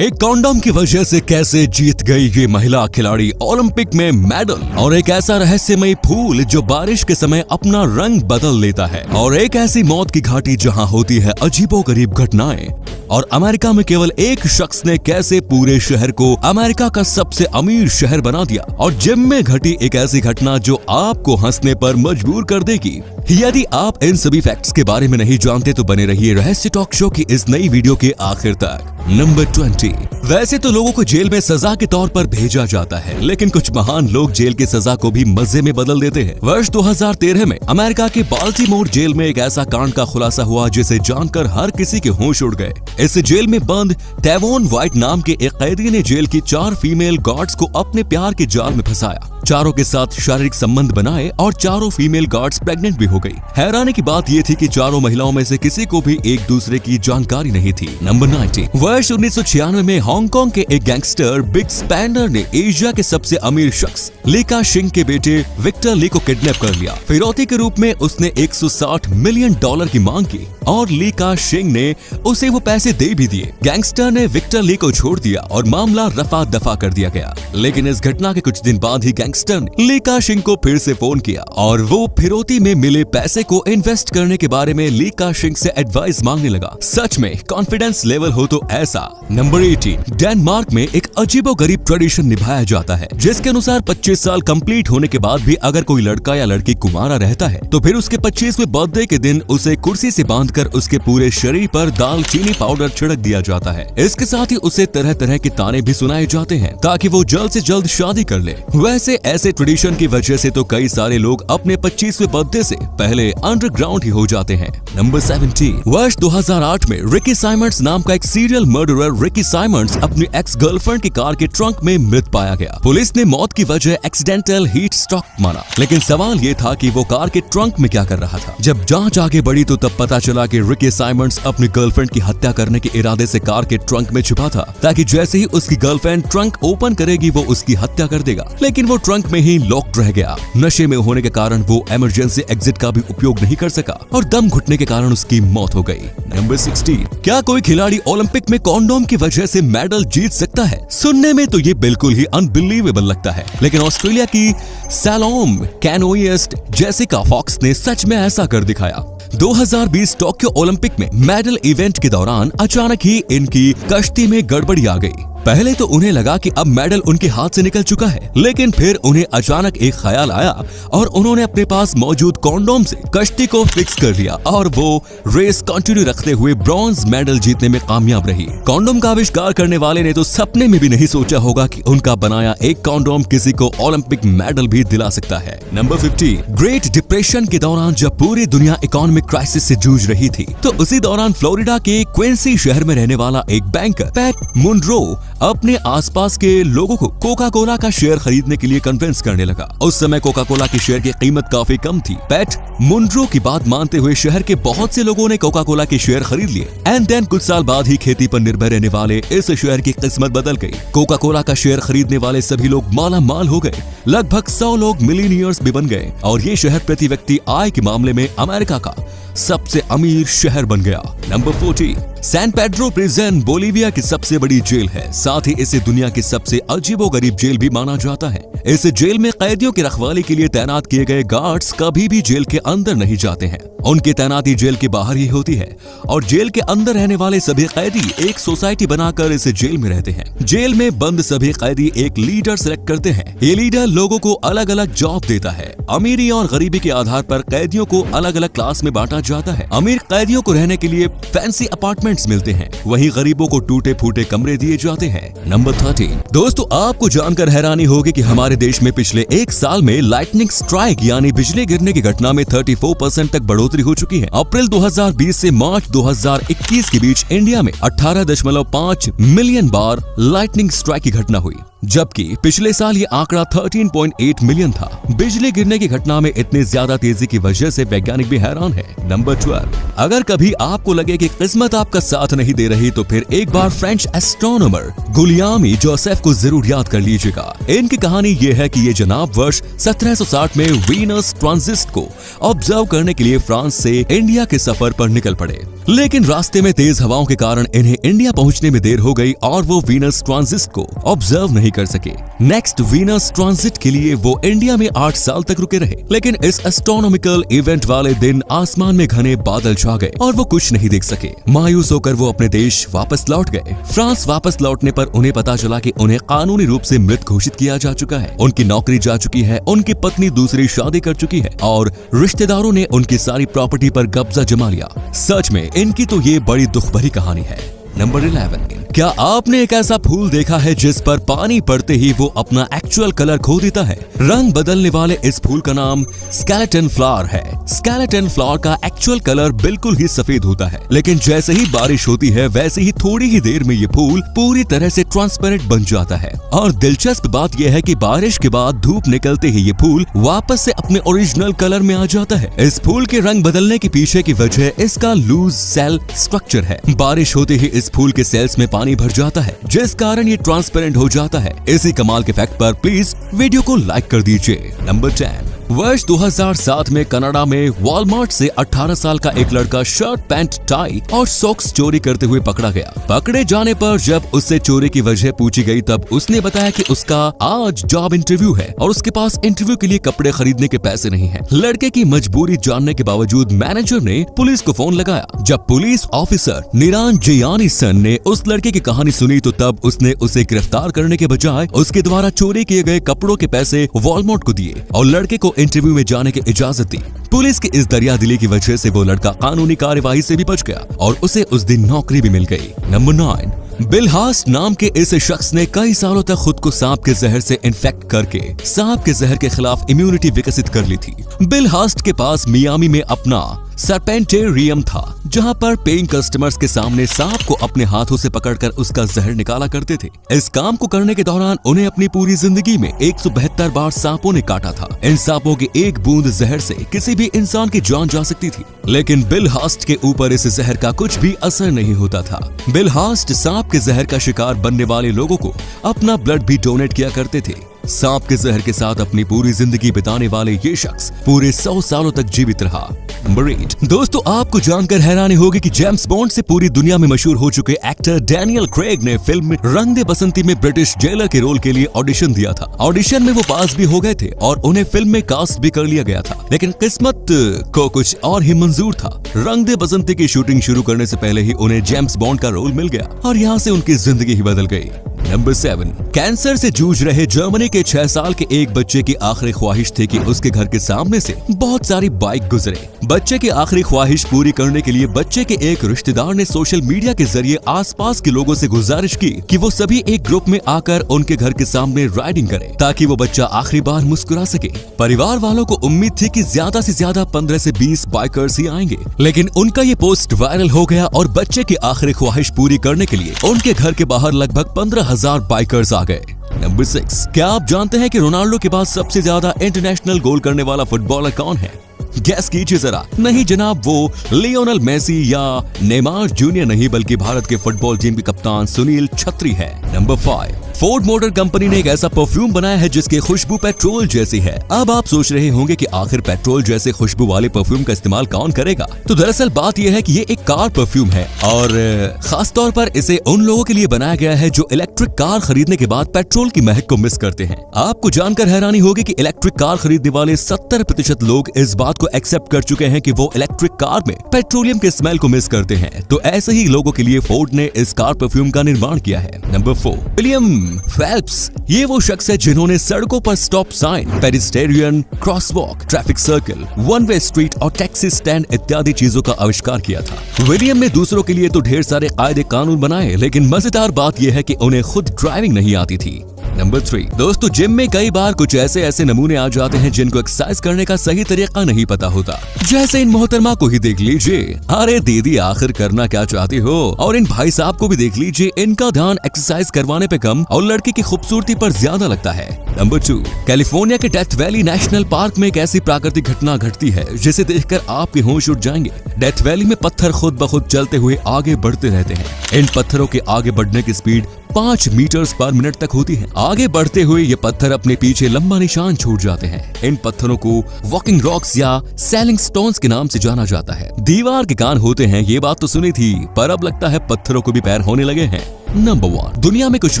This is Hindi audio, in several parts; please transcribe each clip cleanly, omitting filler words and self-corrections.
एक कॉन्डोम की वजह से कैसे जीत गई ये महिला खिलाड़ी ओलंपिक में मेडल, और एक ऐसा रहस्यमयी फूल जो बारिश के समय अपना रंग बदल लेता है, और एक ऐसी मौत की घाटी जहां होती है अजीबोगरीब घटनाएं, और अमेरिका में केवल एक शख्स ने कैसे पूरे शहर को अमेरिका का सबसे अमीर शहर बना दिया, और जिम में घटी एक ऐसी घटना जो आपको हंसने पर मजबूर कर देगी। यदि आप इन सभी फैक्ट्स के बारे में नहीं जानते तो बने रहिए रहस्य टॉक शो की इस नई वीडियो के आखिर तक। नंबर 20। वैसे तो लोगों को जेल में सजा के तौर पर भेजा जाता है, लेकिन कुछ महान लोग जेल की सजा को भी मजे में बदल देते हैं। वर्ष 2013 में अमेरिका के बाल्टीमोर जेल में एक ऐसा कांड का खुलासा हुआ जिसे जानकर हर किसी के होश उड़ गए। इस जेल में बंद टेवोन व्हाइट नाम के एक कैदी ने जेल की 4 फीमेल गार्ड्स को अपने प्यार के जाल में फंसाया, चारों के साथ शारीरिक संबंध बनाए और चारों फीमेल गार्ड्स प्रेग्नेंट भी हो गई। हैरानी की बात ये थी कि चारों महिलाओं में से किसी को भी एक दूसरे की जानकारी नहीं थी। नंबर 90। वर्ष 1996 में हांगकांग के एक गैंगस्टर बिग स्पेंडर ने एशिया के सबसे अमीर शख्स ली का शिंग के बेटे विक्टर ली को किडनैप कर लिया। फिरौती के रूप में उसने $160 मिलियन की मांग की और ली का शिंग ने उसे वो पैसे दे भी दिए। गैंगस्टर ने विक्टर ली को छोड़ दिया और मामला रफा दफा कर दिया गया। लेकिन इस घटना के कुछ दिन बाद ही गैंगस्टर ने ली का शिंग को फिर से फोन किया और वो फिरौती में मिले पैसे को इन्वेस्ट करने के बारे में ली का शिंग से एडवाइस मांगने लगा। सच में कॉन्फिडेंस लेवल हो तो ऐसा। नंबर 18। डेनमार्क में एक अजीबोगरीब ट्रेडिशन निभाया जाता है जिसके अनुसार 25 साल कंप्लीट होने के बाद भी अगर कोई लड़का या लड़की कुंवारा रहता है तो फिर उसके 25वें बर्थडे के दिन उसे कुर्सी से बांधकर उसके पूरे शरीर पर दालचीनी पाउडर छिड़क दिया जाता है। इसके साथ ही उसे तरह तरह के ताने भी सुनाए जाते हैं ताकि वो जल्द से जल्द शादी कर ले। वैसे ऐसे ट्रेडिशन की वजह से तो कई सारे लोग अपने 25वें बर्थडे से पहले अंडरग्राउंड ही हो जाते हैं। नंबर 17। वर्ष 2008 में रिकी साइमंड्स नाम का एक सीरियल मर्डरर रिकी साइमंड्स अपनी एक्स गर्लफ्रेंड की कार के ट्रंक में मृत पाया गया। पुलिस ने मौत की वजह एक्सीडेंटल हीट स्ट्रोक माना, लेकिन सवाल ये था कि वो कार के ट्रंक में क्या कर रहा था। जब जांच आगे बढ़ी तो तब पता चला कि रिकी साइमंड्स अपनी गर्लफ्रेंड की हत्या करने के इरादे से कार के ट्रंक में छुपा था ताकि जैसे ही उसकी गर्लफ्रेंड ट्रंक ओपन करेगी वो उसकी हत्या कर देगा, लेकिन वो ट्रंक में ही लॉक्ड रह गया। नशे में होने के कारण वो इमरजेंसी एग्जिट का भी उपयोग नहीं कर सका और दम घुटने के कारण उसकी मौत हो गई। नंबर 16। क्या कोई खिलाड़ी ओलंपिक में कॉन्डोम की वजह से मेडल जीत सकता है? सुनने में तो ये बिल्कुल ही अनबिलीवेबल लगता है, लेकिन ऑस्ट्रेलिया की सैलोम कैनोइस्ट जेसिका फॉक्स ने सच में ऐसा कर दिखाया। 2020 टोक्यो ओलंपिक में मेडल इवेंट के दौरान अचानक ही इनकी कश्ती में गड़बड़ी आ गई। पहले तो उन्हें लगा कि अब मेडल उनके हाथ से निकल चुका है, लेकिन फिर उन्हें अचानक एक ख्याल आया और उन्होंने अपने पास मौजूद कॉन्डोम से कश्ती को फिक्स कर लिया और वो रेस कंटिन्यू रखते हुए ब्रॉन्ज मेडल जीतने में कामयाब रही। कॉन्डोम का आविष्कार करने वाले ने तो सपने में भी नहीं सोचा होगा कि उनका बनाया एक कॉन्डोम किसी को ओलंपिक मेडल भी दिला सकता है। नंबर 50। ग्रेट डिप्रेशन के दौरान जब पूरी दुनिया इकोनॉमिक क्राइसिस से जूझ रही थी तो उसी दौरान फ्लोरिडा के क्विंसी शहर में रहने वाला एक बैंकर पैट मुनरो अपने आसपास के लोगों को कोका कोला का शेयर खरीदने के लिए कन्विंस करने लगा। उस समय कोका कोला की शेयर की कीमत काफी कम थी। पैट मुनरो की बात मानते हुए शहर के बहुत से लोगों ने कोका कोला के शेयर खरीद लिए। एंड देन कुछ साल बाद ही खेती पर निर्भर रहने वाले इस शहर की किस्मत बदल गई। कोका कोला का शेयर खरीदने वाले सभी लोग माला माल हो गए। लगभग 100 लोग मिलीनियर्स भी बन गए और ये शहर प्रति व्यक्ति आय के मामले में अमेरिका का सबसे अमीर शहर बन गया। Number 40। San Pedro prison Bolivia की सबसे बड़ी जेल है, साथ ही इसे दुनिया की सबसे अजीबोगरीब जेल भी माना जाता है। इस जेल में कैदियों की रखवाली के लिए तैनात किए गए गार्ड्स कभी भी जेल के अंदर नहीं जाते हैं, उनकी तैनाती जेल के बाहर ही होती है और जेल के अंदर रहने वाले सभी कैदी एक सोसाइटी बनाकर इस जेल में रहते हैं। जेल में बंद सभी कैदी एक लीडर सेलेक्ट करते हैं। ये लीडर लोगों को अलग अलग जॉब देता है। अमीरी और गरीबी के आधार पर कैदियों को अलग अलग क्लास में बांटा जाता है। अमीर कैदियों को रहने के लिए फैंसी अपार्टमेंट्स मिलते हैं, वहीं गरीबों को टूटे फूटे कमरे दिए जाते हैं। नंबर 13। दोस्तों, आपको जानकर हैरानी होगी कि हमारे देश में पिछले एक साल में लाइटनिंग स्ट्राइक यानी बिजली गिरने की घटना में 34% तक बढ़ोतरी हो चुकी है। अप्रैल 2020 से मार्च 2021 के बीच इंडिया में 18.5 मिलियन बार लाइटनिंग स्ट्राइक की घटना हुई, जबकि पिछले साल ये आंकड़ा 13.8 मिलियन था। बिजली गिरने की घटना में इतनी ज्यादा तेजी की वजह से वैज्ञानिक भी हैरान है। नंबर 12। अगर कभी आपको लगे कि किस्मत आपका साथ नहीं दे रही तो फिर एक बार फ्रेंच एस्ट्रोनॉमर गुलियामी जोसेफ को जरूर याद कर लीजिएगा। इनकी कहानी ये है कि ये जनाब वर्ष 1760 में वीनस ट्रांजिट को ऑब्जर्व करने के लिए फ्रांस से इंडिया के सफर पर निकल पड़े, लेकिन रास्ते में तेज हवाओं के कारण इन्हें इंडिया पहुंचने में देर हो गई और वो वीनस ट्रांजिट को ऑब्जर्व नहीं कर सके। नेक्स्ट वीनस ट्रांजिट के लिए वो इंडिया में 8 साल तक रुके रहे, लेकिन इस एस्ट्रोनॉमिकल इवेंट वाले दिन आसमान में घने बादल छा गए और वो कुछ नहीं देख सके। मायूस होकर वो अपने देश वापस लौट गए। फ्रांस वापस लौटने पर उन्हें पता चला कि उन्हें कानूनी रूप से मृत घोषित किया जा चुका है। उनकी नौकरी जा चुकी है, उनकी पत्नी दूसरी शादी कर चुकी है और रिश्तेदारों ने उनकी सारी प्रॉपर्टी पर कब्जा जमा लिया। सच में इनकी तो ये बड़ी दुख भरी कहानी है। नंबर 11, क्या आपने एक ऐसा फूल देखा है जिस पर पानी पड़ते ही वो अपना एक्चुअल कलर खो देता है? रंग बदलने वाले इस फूल का नाम स्केलेटन फ्लावर है। स्केलेटन फ्लावर का एक्चुअल कलर बिल्कुल ही सफेद होता है, लेकिन जैसे ही बारिश होती है वैसे ही थोड़ी ही देर में ये फूल पूरी तरह से ट्रांसपेरेंट बन जाता है। और दिलचस्प बात यह है कि बारिश के बाद धूप निकलते ही ये फूल वापस से अपने ओरिजिनल कलर में आ जाता है। इस फूल के रंग बदलने के पीछे की वजह इसका लूज सेल स्ट्रक्चर है। बारिश होते ही इस फूल के सेल्स में पानी भर जाता है, जिस कारण ये ट्रांसपेरेंट हो जाता है। इसी कमाल के फैक्ट पर प्लीज वीडियो को लाइक कर दीजिए। नंबर 10, वर्ष 2007 में कनाडा में वॉलमार्ट से 18 साल का एक लड़का शर्ट, पैंट, टाई और सॉक्स चोरी करते हुए पकड़ा गया। पकड़े जाने पर जब उससे चोरी की वजह पूछी गई तब उसने बताया कि उसका आज जॉब इंटरव्यू है और उसके पास इंटरव्यू के लिए कपड़े खरीदने के पैसे नहीं हैं। लड़के की मजबूरी जानने के बावजूद मैनेजर ने पुलिस को फोन लगाया। जब पुलिस ऑफिसर निरंजयानी सन ने उस लड़के की कहानी सुनी तो तब उसने उसे गिरफ्तार करने के बजाय उसके द्वारा चोरी किए गए कपड़ों के पैसे वॉलमार्ट को दिए और लड़के को इंटरव्यू में जाने की इजाजत दी। पुलिस की इस दरियादिली की वजह से वो लड़का कानूनी कार्यवाही से भी बच गया और उसे उस दिन नौकरी भी मिल गई। नंबर 9, बिल हास्ट नाम के इस शख्स ने कई सालों तक खुद को सांप के जहर से इन्फेक्ट करके सांप के जहर के खिलाफ इम्यूनिटी विकसित कर ली थी। बिल हास्ट के पास मियामी में अपना सर्पेंटेरियम था, जहां पर पेइंग कस्टमर्स के सामने सांप को अपने हाथों से पकड़कर उसका जहर निकाला करते थे। इस काम को करने के दौरान उन्हें अपनी पूरी जिंदगी में 172 बार सांपों ने काटा था। इन सांपों की एक बूंद जहर से किसी भी इंसान की जान जा सकती थी, लेकिन बिल हास्ट के ऊपर इस जहर का कुछ भी असर नहीं होता था। बिल हास्ट सांप के जहर का शिकार बनने वाले लोगों को अपना ब्लड भी डोनेट किया करते थे। सांप के जहर के साथ अपनी पूरी जिंदगी बिताने वाले ये शख्स पूरे 100 सालों तक जीवित रहा। नंबर 8, दोस्तों आपको जानकर हैरानी होगी कि जेम्स बॉन्ड से पूरी दुनिया में मशहूर हो चुके एक्टर डैनियल क्रेग ने फिल्म रंग दे बसंती में ब्रिटिश जेलर के रोल के लिए ऑडिशन दिया था। ऑडिशन में वो पास भी हो गए थे और उन्हें फिल्म में कास्ट भी कर लिया गया था, लेकिन किस्मत को कुछ और ही मंजूर था। रंग दे बसंती की शूटिंग शुरू करने से पहले ही उन्हें जेम्स बॉन्ड का रोल मिल गया और यहाँ से उनकी जिंदगी ही बदल गई। नंबर 7, कैंसर से जूझ रहे जर्मनी के 6 साल के एक बच्चे की आखिरी ख्वाहिश थी कि उसके घर के सामने से बहुत सारी बाइक गुजरे। बच्चे की आखिरी ख्वाहिश पूरी करने के लिए बच्चे के एक रिश्तेदार ने सोशल मीडिया के जरिए आसपास के लोगों से गुजारिश की कि वो सभी एक ग्रुप में आकर उनके घर के सामने राइडिंग करें ताकि वो बच्चा आखिरी बार मुस्कुरा सके। परिवार वालों को उम्मीद थी कि ज्यादा से ज्यादा 15 से 20 बाइकर्स ही आएंगे, लेकिन उनका ये पोस्ट वायरल हो गया और बच्चे की आखिरी ख्वाहिश पूरी करने के लिए उनके घर के बाहर लगभग 15,000 बाइकर्स आ गए। नंबर 6, क्या आप जानते हैं कि रोनाल्डो के बाद सबसे ज्यादा इंटरनेशनल गोल करने वाला फुटबॉलर कौन है? गैस कीजिए जरा। नहीं जनाब, वो लियोनेल मेसी या नेमार जूनियर नहीं, बल्कि भारत के फुटबॉल टीम के कप्तान सुनील छेत्री है। नंबर 5, फोर्ड मोटर कंपनी ने एक ऐसा परफ्यूम बनाया है जिसकी खुशबू पेट्रोल जैसी है। अब आप सोच रहे होंगे कि आखिर पेट्रोल जैसे खुशबू वाले परफ्यूम का इस्तेमाल कौन करेगा? तो दरअसल बात यह है कि ये एक कार परफ्यूम है और खास तौर पर इसे उन लोगों के लिए बनाया गया है जो इलेक्ट्रिक कार खरीदने के बाद पेट्रोल की महक को मिस करते हैं। आपको जानकर हैरानी होगी कि इलेक्ट्रिक कार खरीदने वाले 70% लोग इस बात को एक्सेप्ट कर चुके हैं कि वो इलेक्ट्रिक कार में पेट्रोलियम के स्मेल को मिस करते हैं। तो ऐसे ही लोगों के लिए फोर्ड ने इस कार परफ्यूम का निर्माण किया है। Number 4, William Phelps. ये वो शख्स है जिन्होंने सड़कों पर stop sign, pedestrian crosswalk, traffic circle, one way street और टैक्सी स्टैंड इत्यादि चीजों का आविष्कार किया था। विलियम ने दूसरों के लिए तो ढेर सारे कायदे कानून बनाए, लेकिन मजेदार बात यह है कि उन्हें खुद ड्राइविंग नहीं आती थी। नंबर 3, दोस्तों जिम में कई बार कुछ ऐसे नमूने आ जाते हैं जिनको एक्सरसाइज करने का सही तरीका नहीं पता होता। जैसे इन मोहतरमा को ही देख लीजिए। अरे दीदी आखिर करना क्या चाहती हो? और इन भाई साहब को भी देख लीजिए, इनका ध्यान एक्सरसाइज करवाने पे कम और लड़की की खूबसूरती पर ज्यादा लगता है। नंबर 2, कैलिफोर्निया के डेथ वैली नेशनल पार्क में एक ऐसी प्राकृतिक घटना घटती है जिसे देखकर आपके होश उड़ जाएंगे। डेथ वैली में पत्थर खुद ब खुद चलते हुए आगे बढ़ते रहते हैं। इन पत्थरों के आगे बढ़ने की स्पीड 5 मीटर्स पर मिनट तक होती है। आगे बढ़ते हुए ये पत्थर अपने पीछे लंबा निशान छोड़ जाते हैं। इन पत्थरों को वॉकिंग रॉक्स या सेलिंग स्टोन्स के नाम से जाना जाता है। दीवार के कान होते हैं, ये बात तो सुनी थी, पर अब लगता है पत्थरों को भी पैर होने लगे हैं। नंबर 1, दुनिया में कुछ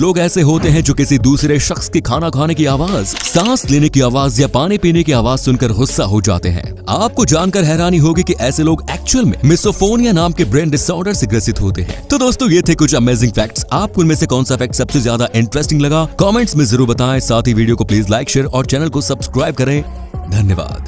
लोग ऐसे होते हैं जो किसी दूसरे शख्स के खाना खाने की आवाज, सांस लेने की आवाज या पानी पीने की आवाज सुनकर गुस्सा हो जाते हैं। आपको जानकर हैरानी होगी कि ऐसे लोग एक्चुअल में मिसोफोनिया नाम के ब्रेन डिसऑर्डर से ग्रसित होते हैं। तो दोस्तों, ये थे कुछ अमेजिंग फैक्ट्स। आपको इनमें से कौन सा फैक्ट सबसे ज्यादा इंटरेस्टिंग लगा, कमेंट्स में जरूर बताएं। साथ ही वीडियो को प्लीज लाइक, शेयर और चैनल को सब्सक्राइब करें। धन्यवाद।